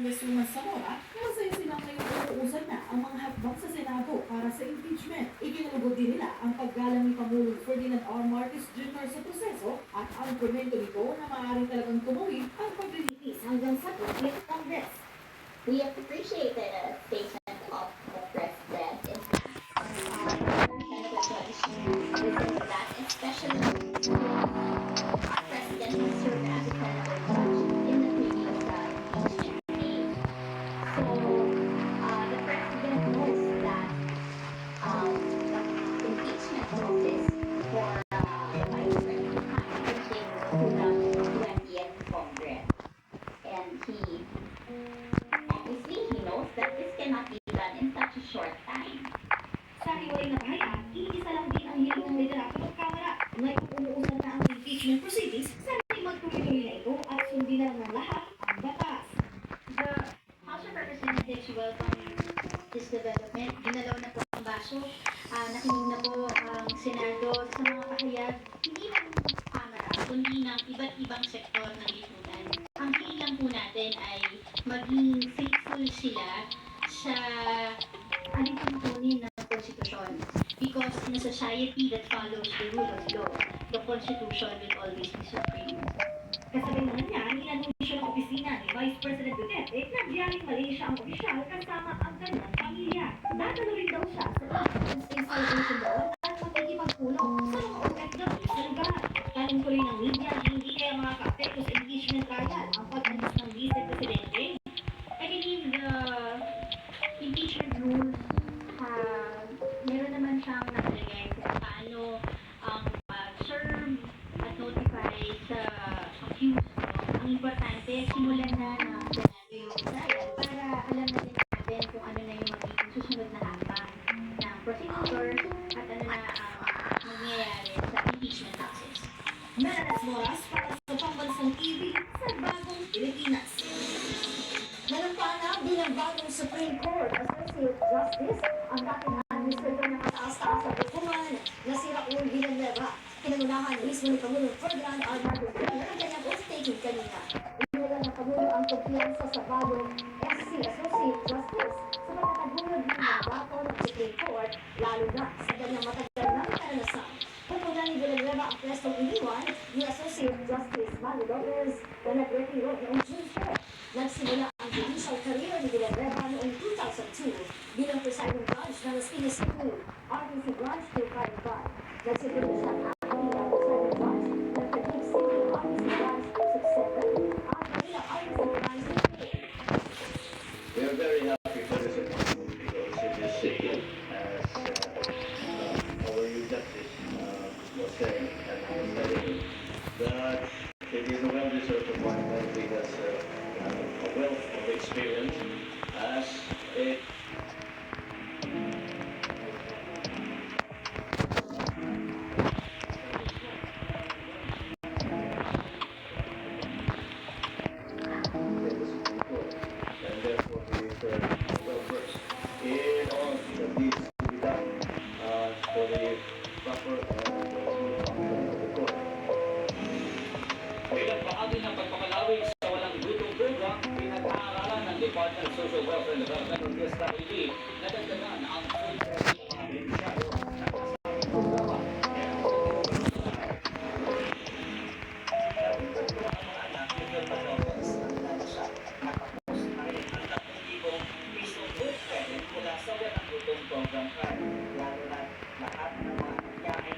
Congresswoman Zamora, masaya silang ngayon uuusan na ang mga hakbang sa Senado para sa impeachment. Ikinalugod din nila ang paggalang ni Pangulong Ferdinand R. Marcos Jr. sa proseso at ang komento nito na maaaring talagang tumawid ang paglilitis hanggang sa Congress. We appreciate the statement of the President in that, especially our President who served as a senator judge in the previous impeachment case. So, the President knows that the impeachment process for the Vice President continues to the 20th Congress. And obviously, he knows that this cannot be done in such a short time. Sa hiwalay na pahayag, iisa lang din ang hiling ng liderato ng Kamara. Ngayong umuusan na ang impeachment proceedings, sana'y magtuloy-tuloy na ito at sundin na lang ng lahat ang batas. The House of Representatives welcome this development. Ginalaw na po ang baso. Nakinig na po ang Senado sa mga pahayag, hindi lang ng Kamara, kundi ng iba't ibang sektor ng lipunan. Ang hiling lang po natin ay maging faithful sila sa alituntunin ng konstitusyon. Because in a society that follows the rule of law, the Constitution will always be supreme. Kasabay naman niya, inanunsyo ng opisina ni Vice President Duterte na diyaling Malaysia ang opisyal kasama ang kanyang pamilya. Dadalo rin daw siya sa Independence Day celebration doon at makikipagpulong sa mga OFW sa lugar. Tanong tuloy ng media, hindi kaya mga ka-apekto sa impeachment trial ang pag-alis ng Vice Presidente. I believe the impeachment rules, meron naman siyang nakalagay kung paano ang serve at notify sa accused. Ang importante, simulan na ng Senado yung trial para alam na din natin kung ano na yung magiging susunod na hakbang ng prosecutors at ano na mangyayari sa impeachment process. Melanas Moras para sa Pambansang TV sa Bagong Pilipinas. Nalampana bilang bagong Supreme Court Associate Justice ang dating administrator ng kataas-taas sa hukuman na si Raul Villanueva. Pinangunahan mismo ni Pangulong Ferdinand R. Marcos Jr. ang kanyang oath-taking kanina. Iniwalan ng Pangulo ang kumpiyansa sa bagong SC Associate Justice sa pagkakagulog ng mandato ng Supreme Court, lalo na sa kanyang matagal na karanasan. Pumuna ni Villanueva ang prestong iniwan ni Associate Justice Manny Lopez na nag-retiro noong June 4. Nagsimula ang judicial career ni Villanueva noong 2002 bilang presiding judge ng Las Piñas City RTC Branch 255. Nagsilbi siya ang acting na presiding judge ng Taguig City RTC Branch 267 at Manila RTC Branch 2. We are very happy for this approval because it is simple as our new justice was saying and was telling that it is a well-deserved appointment because a wealth of experience as a and therefore we well versed in all that needs to be done for the proper and smooth function of the court. Bilang bahagi ng pagpapalawig sa walang gutong program, pinag-aaralan ng Department of Social Welfare and Development o DSWD na dagdagan ang full service ng mga beneficiaryo na kasama programa. Kaya ang mga anak, ito pa daw na siya. Nakapos na rin ang 3,000 pisong food credit mula sa walang gutong program card. Lalo na lahat ng mga nangyayari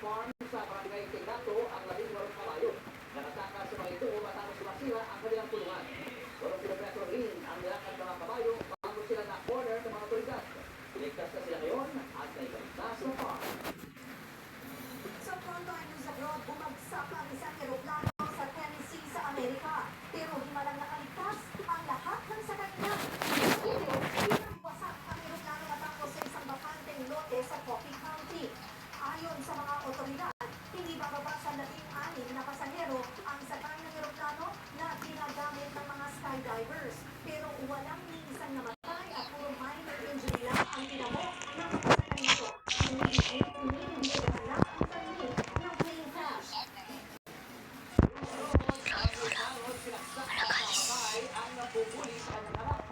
Farm sa Barangay Tinato ang 18 kabayo. Nakatakas sa mga ito matapos masira ang kanilang tulungan. Walang kilometro rin ang nilakad ng mga kabayo bago sila na-corner ng mga otoridad. Ligtas na sila ngayon at naibalik na sa farm. Sa frontline news abroad, bumagsak ang isang eroplano sa Tennessee sa Amerika. Pero himalang nakaligtas ang lahat ng sakay niya. Sa video, pinagwasak ang eroplano matapos sa isang bakanteng lote sa Coffee County. Ayon sa mga otoridad, hindi bababa sa 16 na pasahero ang sakay ng eroplano na ginagamit ng mga skydivers. Pero walang ni isang namatay at puro minor injury lang ang tinamo ng mga sakay nito. Hindi wala ang sarili ng plane crash. Ang napupuli sa kanyang harap.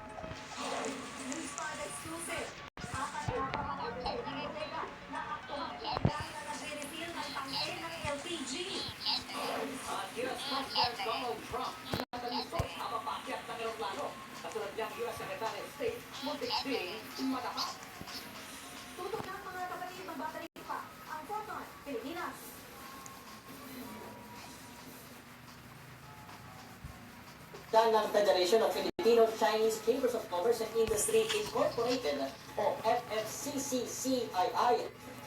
News 5 exclusive. Apat na pamakalit ng bodega na aktuhan dahil na nagre-refill ng tangke ng LPG. At US President Donald Trump na talisod sa papakyat ng eroplano. Katulad niyang US Secretary of State, muntik ding matapat. Tutok ng mga kapatid, magbabalik pa ang Frontline Pilipinas. ng Federation of Filipino-Chinese Chambers of Commerce and Industry Incorporated o FFCCCII.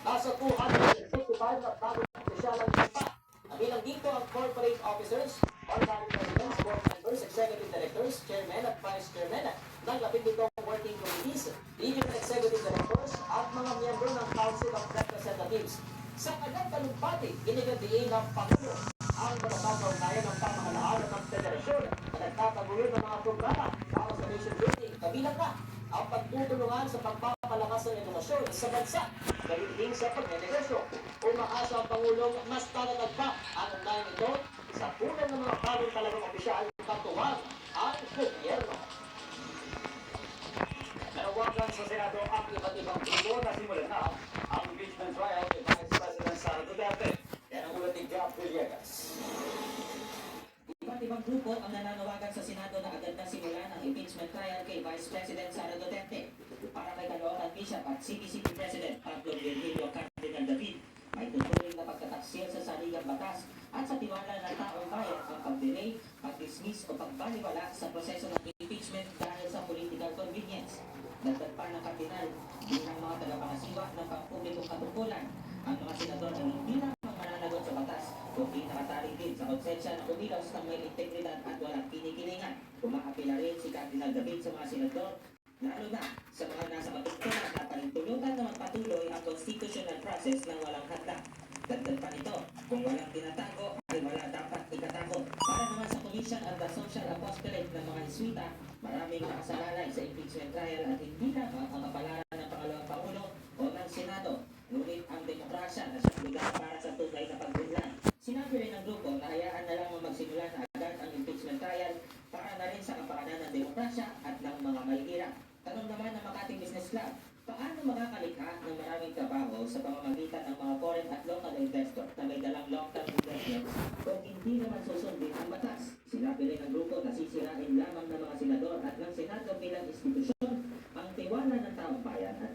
Nasa 265 na bagong opisyal ang ipa. Bilang dito ang corporate officers, honorary presidents, board members, executive directors, chairman at vice chairman ng 17 working committees, regional executive directors at mga miyembro ng Council of Representatives. Sa kanyang talumpati, inigandiin ng Pangulo ang matatag na ugnayan ng pamahalaan ng federasyon na nagtataguyod ng mga programa para sa nation building. Kabilang na ang pagtutulungan sa pagpapalakas ng edukasyon sa bansa, gayunding sa pagnenegosyo. Umaasa ang Pangulong mas talatag pa ang ugnayan ito sa punan ng mga bagong talagang opisyal patuwag ang gobyerno. Nanawagan sa Senado ang iba't ibang grupo na simulan na ang impeachment trial kay Vice President Sara Duterte. Yan ang ulat ni Gab Villegas. Iba't ibang grupo ang nananawagan sa Senado na agad na simulan ang impeachment trial kay Vice President Sara Duterte. Para kay Caloocan Bishop at CBCP President Pablo Virgilio Cardinal David, may tutuloy na pagtataksil sa saligang batas at sa tiwala ng taong bayan ang pag-delay, pag-dismiss o pagbaliwala sa proseso ng impeachment dahil sa political convenience. Dagdag pa ng Kardinal, bilang mga tagapangasiwa ng pampublikong katungkulan, ang mga senador ay hindi lamang mananagot sa batas, kundi nakatali din sa konsensya ng umilos ng may integridad at walang kinikilingan. Umaapila rin si Cardinal David sa mga senador, lalo na sa mga nasa katungkulan na panintulutan na magpatuloy ang constitutional process ng walang hadlang. Dagdag pa nito, kung walang tinatago ay wala dapat ikatago. Para naman sa Commission on the Social Apostolate ng mga Jesuita, maraming nakasalalay sa impeachment trial at hindi lamang ang kapalaran ng pangalawang Pangulo o ng Senado, ngunit ang demokrasya na siyang lugar para sa tunay na pag-unlad. Sinabi rin ng grupo na hayaan na lang magsimula na agad ang impeachment trial para na rin sa kapakanan ng demokrasya at ng mga mahihirap. Tanong naman ng Makati Business Club, paano makakalikha ng maraming trabaho sa pamamagitan ng mga foreign at local investors na may dalang long-term investments kung hindi naman susundin ang batas? Sinabi rin ng grupo na sisirain lamang ng mga senador at ng Senado bilang institusyon ang tiwala ng taong bayan at